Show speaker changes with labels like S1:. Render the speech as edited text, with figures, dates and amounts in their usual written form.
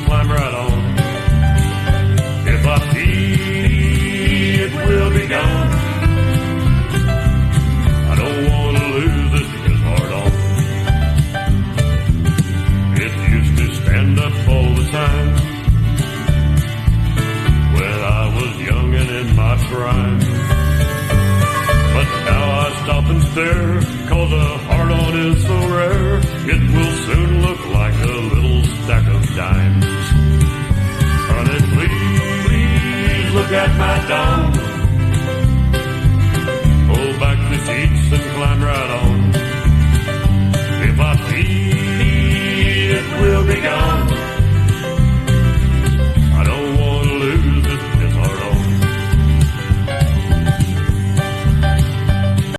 S1: climb right on. If I pee, it will be gone. I don't want to lose this hard on. It used to stand up all the time when I was young and in my prime. But now I stop and stare, 'cause a hard-on is so rare, it will soon look like a little stack of dimes. Honey, please look at my dong.